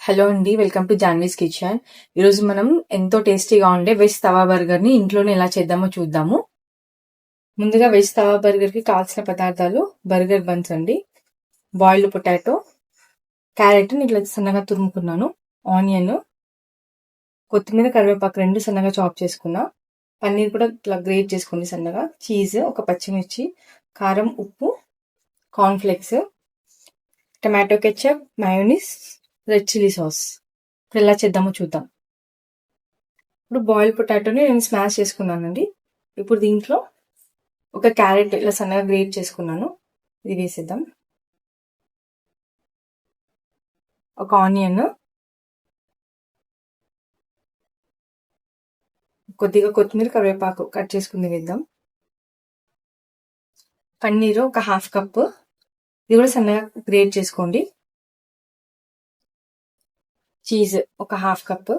Hello అండి. Welcome to Janvi's kitchen. ఈరోజు మనం ఎంతో టేస్టీగా ఉండే వెజ్ తవా బర్గర్ని ఇంట్లోనే ఎలా చేద్దామో చూద్దాము. ముందుగా వెజ్ తవా బర్గర్కి కావాల్సిన పదార్థాలు: బర్గర్ బన్స్ అండి, బాయిల్డ్ పొటాటో, క్యారెట్ని ఇట్లా సన్నగా తురుముకున్నాను, ఆనియన్, కొత్తిమీర, కరివేపాకు రెండు సన్నగా చాప్ చేసుకున్నా, పన్నీర్ కూడా ఇట్లా గ్రేట్ చేసుకోండి సన్నగా, చీజ్, ఒక పచ్చిమిర్చి, కారం, ఉప్పు, cornflakes, tomato ketchup, mayonnaise, red chilli sauce. ఇప్పుడు ఎలా చేద్దామో చూద్దాం. ఇప్పుడు బాయిల్ పొటాటోని నేను స్మాష్ చేసుకున్నానండి. ఇప్పుడు దీంట్లో ఒక క్యారెట్ ఇలా సన్నగా గ్రేట్ చేసుకున్నాను, ఇది వేసేద్దాం. ఒక ఆనియన్, కొద్దిగా కొత్తిమీర, కరివేపాకు కట్ చేసుకుని వేద్దాం. పన్నీరు ఒక హాఫ్ కప్, ఇది కూడా సన్నగా గ్రేట్ చేసుకోండి. చీజ్ ఒక హాఫ్ కప్,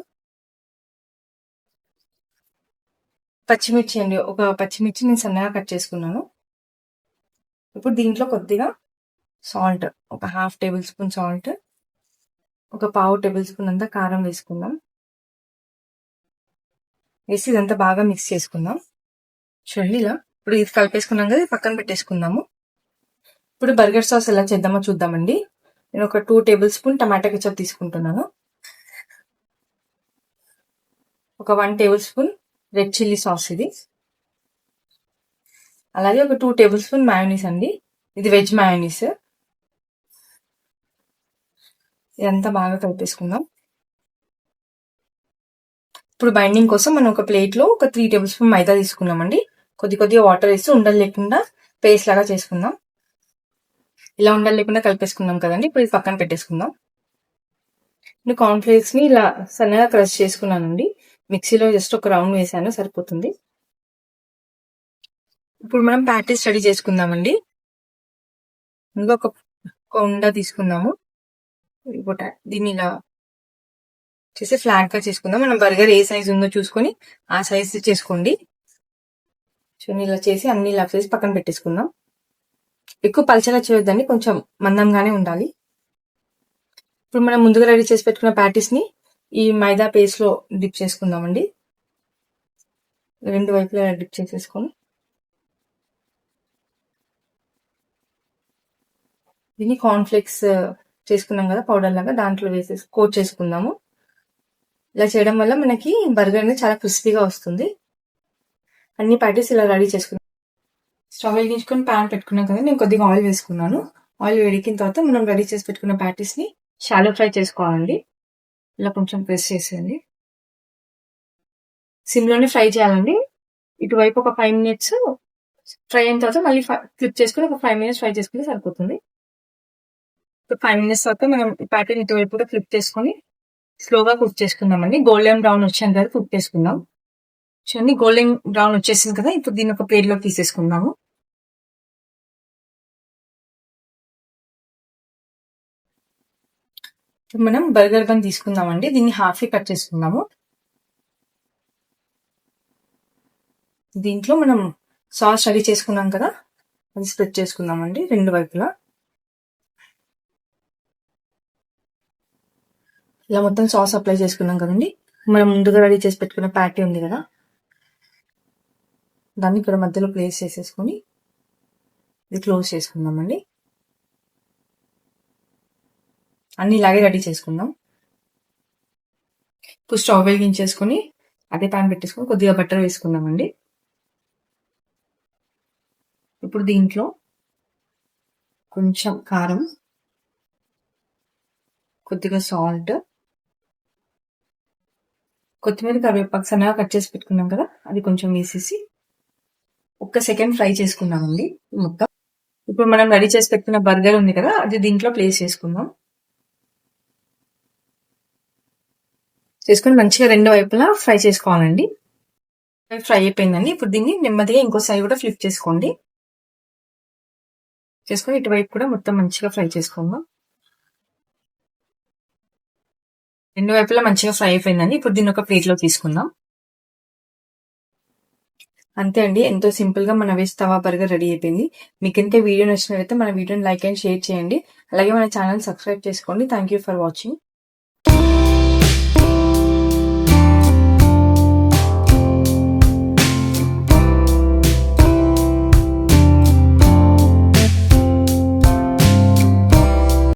పచ్చిమిర్చి అండి, ఒక పచ్చిమిర్చి నేను సన్నగా కట్ చేసుకున్నాను. ఇప్పుడు దీంట్లో కొద్దిగా సాల్ట్, ఒక హాఫ్ టేబుల్ స్పూన్ సాల్ట్, ఒక పావు టేబుల్ స్పూన్ అంతా కారం వేసుకుందాం. వేసి ఇదంతా బాగా మిక్స్ చేసుకుందాం. చూడండి ఇలా. ఇప్పుడు ఇది కలిపేసుకున్నాం కదా, పక్కన పెట్టేసుకుందాము. ఇప్పుడు బర్గర్ సాస్ ఎలా చేద్దామో చూద్దామండి. నేను ఒక 2 టేబుల్ స్పూన్ టమాటా కెచప్ తీసుకుంటున్నాను, ఒక 1 table spoon red chilli sauce ఇది, అలాగే ఒక 2 టేబుల్ స్పూన్ మయోనీస్ అండి, ఇది వెజ్ మయోనీస్. ఇదంతా బాగా కలిపేసుకుందాం. ఇప్పుడు బైండింగ్ కోసం మనం ఒక ప్లేట్లో ఒక 3 టేబుల్ స్పూన్ మైదా తీసుకున్నామండి. కొద్దిగా వాటర్ వేసి ఉండలు లేకుండా పేస్ట్ లాగా చేసుకుందాం. ఇలా ఉండలు లేకుండా కలిపేసుకుందాం కదండి. ఇప్పుడు ఇది పక్కన పెట్టేసుకుందాం. నేను కార్న్ఫ్లేక్స్ ని ఇలా సన్నగా క్రష్ చేసుకున్నానండి. మిక్సీలో జస్ట్ ఒక రౌండ్ వేసాను, సరిపోతుంది. ఇప్పుడు మనం ప్యాటీస్ రెడీ చేసుకుందామండి. ఇంకా ఒక ఉండ తీసుకుందాము. దీన్ని ఇలా చేసి ఫ్లాట్ గా చేసుకుందాం. మనం బర్గర్ ఏ సైజ్ ఉందో చూసుకొని ఆ సైజ్ చేసుకోండి. చూడండి ఇలా చేసి అన్ని ఇలా చేసి పక్కన పెట్టేసుకుందాం. ఎక్కువ పలచగా చేయొద్దండి, కొంచెం మందంగానే ఉండాలి. ఇప్పుడు మనం ముందుగా రెడీ చేసి పెట్టుకున్న ప్యాటీస్ ని ఈ మైదా పేస్ట్ లో డిప్ చేసుకుందామండి. రెండు వైపులా డిప్ చేసేసుకొని దీన్ని కార్న్ఫ్లెక్స్ చేసుకున్నాం కదా పౌడర్ లాగా, దాంట్లో వేసేసి కోట్ చేసుకుందాము. ఇలా చేయడం వల్ల మనకి బర్గర్ అనేది చాలా క్రిస్పీగా వస్తుంది. అన్ని ప్యాటీస్ ఇలా రెడీ చేసుకున్నాం. స్టవ్ వెలిగించుకొని ప్యాన్ పెట్టుకున్నాం కదా, నేను కొద్దిగా ఆయిల్ వేసుకున్నాను. ఆయిల్ వేడికిన తర్వాత మనం రెడీ చేసి పెట్టుకున్న ప్యాటీస్ ని షాలో ఫ్రై చేసుకోవాలండి. ఇలా కొంచెం ప్రెస్ చేసేయండి. సిమ్లోనే ఫ్రై చేయాలండి. ఇటువైపు ఒక 5 మినిట్స్ ఫ్రై అయిన తర్వాత మళ్ళీ ఫ్లిప్ చేసుకుని ఒక 5 మినిట్స్ ఫ్రై చేసుకుంటే సరిపోతుంది. 5 మినిట్స్ తర్వాత మనం ప్యాటీని ఇటువైపు కూడా ఫ్లిప్ చేసుకొని స్లోగా కుక్ చేసుకుందామండి. గోల్డెన్ బ్రౌన్ వచ్చేంత వరకు కుక్ చేసుకుందాం. చూడండి గోల్డెన్ బ్రౌన్ వచ్చేసింది కదా, ఇప్పుడు దీన్ని ఒక ప్లేట్ లో తీసేసుకుందాము. మనం బర్గర్ బన్ తీసుకుందామండి. దీన్ని హాఫ్ కట్ చేసుకుందాము. దీంట్లో మనం సాస్ రెడీ చేసుకున్నాం కదా, అది స్ప్రెడ్ చేసుకుందామండి రెండు వైపులా. ఇలా మొత్తం సాస్ అప్లై చేసుకున్నాం కదండి. మనం ముందుగా రెడీ చేసి పెట్టుకున్న ప్యాటీ ఉంది కదా, దాన్ని ఇక్కడ మధ్యలో ప్లేస్ చేసేసుకొని ఇది క్లోజ్ చేసుకుందామండి. అన్ని ఇలాగే రెడీ చేసుకుందాం. ఇప్పుడు స్టవ్ వెలిగించేసుకొని అదే ప్యాన్ పెట్టేసుకొని కొద్దిగా బటర్ వేసుకుందామండి. ఇప్పుడు దీంట్లో కొంచెం కారం, కొద్దిగా సాల్ట్, కొత్తిమీర, కరివేపాకు సన్నగా కట్ చేసి పెట్టుకున్నాం కదా, అది కొంచెం వేసేసి 1 సెకండ్ ఫ్రై చేసుకున్నామండి మొత్తం. ఇప్పుడు మనం రెడీ చేసి పెట్టుకున్న బర్గర్ ఉంది కదా, అది దీంట్లో ప్లేస్ చేసుకుందాం. చేసుకుని మంచిగా రెండు వైపులా ఫ్రై చేసుకోవాలండి. ఫ్రై అయిపోయిందండి. ఇప్పుడు దీన్ని నెమ్మదిగా ఇంకో సైడ్ కూడా ఫ్లిప్ చేసుకోండి. చేసుకొని ఇటువైపు కూడా మొత్తం మంచిగా ఫ్రై చేసుకుందాం. రెండు వైపులా మంచిగా ఫ్రై అయిపోయిందండి. ఇప్పుడు దీన్ని ఒక ప్లేట్లో తీసుకుందాం. అంతే అండి, ఎంతో సింపుల్ గా మన వెజ్ తవా బర్గర్ రెడీ అయిపోయింది. మీకు ఇంకా వీడియో నచ్చినట్లయితే మన వీడియోని లైక్ అండ్ షేర్ చేయండి. అలాగే మన ఛానల్ సబ్స్క్రైబ్ చేసుకోండి. Thank you for watching.